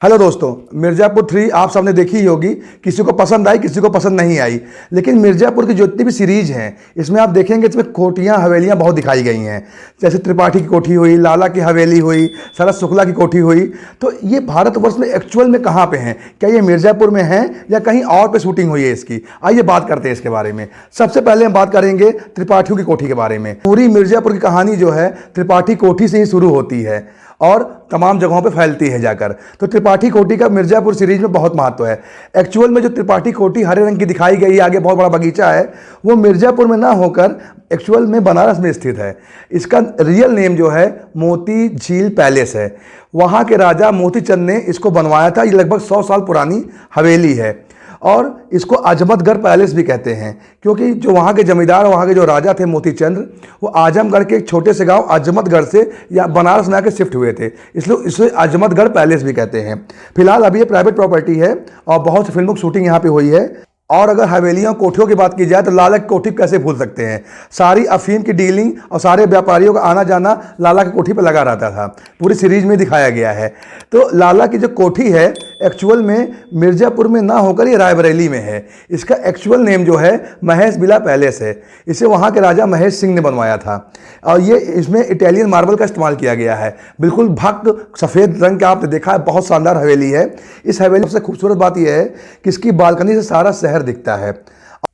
Hello दोस्तों, मिर्ज़ापुर 3 आप सबने देखी ही होगी। किसी को पसंद आई, किसी को पसंद नहीं आई। लेकिन मिर्ज़ापुर की जितनी भी सीरीज़ हैं, इसमें आप देखेंगे इसमें कोठियाँ हवेलियाँ बहुत दिखाई गई हैं। जैसे त्रिपाठी की कोठी हुई, लाला की हवेली हुई, शरद शुक्ला की कोठी हुई। तो ये भारतवर्ष में एक्चुअल में कहाँ पे हैं? क्या ये मिर्ज़ापुर में हैं या कहीं और पे शूटिंग हुई है इसकी? आइए बात करते हैं इसके बारे में। सबसे पहले हम बात करेंगे त्रिपाठियों की कोठी के बारे में। पूरी मिर्ज़ापुर की कहानी जो है त्रिपाठी कोठी से ही शुरू होती है और तमाम जगहों पे फैलती है जाकर। तो त्रिपाठी कोठी का मिर्ज़ापुर सीरीज में बहुत महत्व है। एक्चुअल में जो त्रिपाठी कोठी हरे रंग की दिखाई गई, आगे बहुत बड़ा बगीचा है, वो मिर्ज़ापुर में ना होकर एक्चुअल में बनारस में स्थित है। इसका रियल नेम जो है मोती झील पैलेस है। वहाँ के राजा मोती चंद ने इसको बनवाया था। ये लगभग 100 साल पुरानी हवेली है और इसको अजमतगढ़ पैलेस भी कहते हैं, क्योंकि जो वहाँ के जमींदार, वहाँ के जो राजा थे मोती चंद, वो आजमगढ़ के एक छोटे से गांव अजमतगढ़ से या बनारस में आके शिफ्ट हुए थे, इसलिए इसे अजमतगढ़ पैलेस भी कहते हैं। फिलहाल अभी ये प्राइवेट प्रॉपर्टी है और बहुत सी फिल्मों की शूटिंग यहाँ पे हुई है। और अगर हवेलियों कोठियों की बात की जाए तो लाला की कोठी कैसे भूल सकते हैं। सारी अफीम की डीलिंग और सारे व्यापारियों का आना जाना लाला की कोठी पर लगा रहता था। पूरी सीरीज में दिखाया गया है। तो लाला की जो कोठी है एक्चुअल में मिर्ज़ापुर में ना होकर ये रायबरेली में है। इसका एक्चुअल नेम जो है महेश बिला पैलेस है। इसे वहाँ के राजा महेश सिंह ने बनवाया था और ये इसमें इटालियन मार्बल का इस्तेमाल किया गया है। बिल्कुल भक्त सफ़ेद रंग का आपने देखा है, बहुत शानदार हवेली है। इस हवेली की सबसे खूबसूरत बात यह है कि इसकी बालकनी से सारा शहर दिखता है।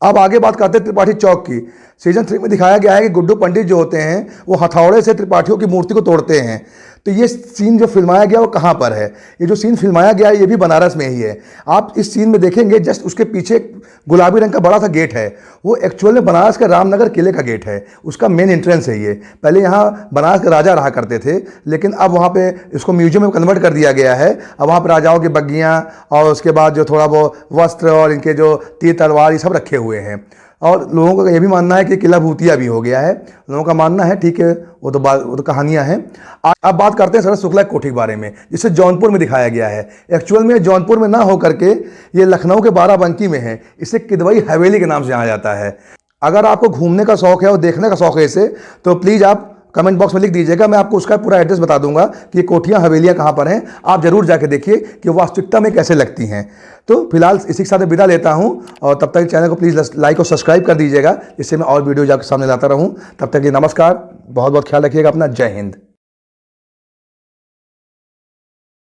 अब आगे बात करते हैं त्रिपाठी चौक की। सीजन 3 में दिखाया गया है कि गुड्डू पंडित जो होते हैं वो हथौड़े से त्रिपाठियों की मूर्ति को तोड़ते हैं। तो ये सीन जो फिल्माया गया वो कहाँ पर है? ये जो सीन फिल्माया गया है ये भी बनारस में ही है। आप इस सीन में देखेंगे जस्ट उसके पीछे गुलाबी रंग का बड़ा सा गेट है, वो एक्चुअल में बनारस के रामनगर किले का गेट है। उसका मेन एंट्रेंस है ये। पहले यहाँ बनारस के राजा रहा करते थे, लेकिन अब वहाँ पे इसको म्यूजियम में कन्वर्ट कर दिया गया है। अब वहाँ पर राजाओं की बग्गियाँ और उसके बाद जो थोड़ा वो वस्त्र और इनके जो तीर तलवार ये सब रखे हुए हैं। और लोगों का ये भी मानना है कि किला भूतिया भी हो गया है। लोगों का मानना है, ठीक है, वो तो कहानियां हैं। अब बात करते हैं शरद शुक्ला की कोठी के बारे में, जिसे जौनपुर में दिखाया गया है। एक्चुअल में जौनपुर में ना हो करके ये लखनऊ के बाराबंकी में है। इसे किदवई हवेली के नाम से जाना जाता है। अगर आपको घूमने का शौक है और देखने का शौक है इसे, तो प्लीज़ आप कमेंट बॉक्स में लिख दीजिएगा। मैं आपको उसका पूरा एड्रेस बता दूंगा कि ये कोठियाँ हवेलियाँ कहाँ पर हैं। आप जरूर जाके देखिए कि वास्तविकता में कैसे लगती हैं। तो फिलहाल इसी के साथ विदा लेता हूँ और तब तक चैनल को प्लीज़ लाइक और सब्सक्राइब कर दीजिएगा, जिससे मैं और वीडियो जाकर सामने लाता रहूँ। तब तक ये नमस्कार, बहुत बहुत ख्याल रखिएगा अपना। जय हिंद।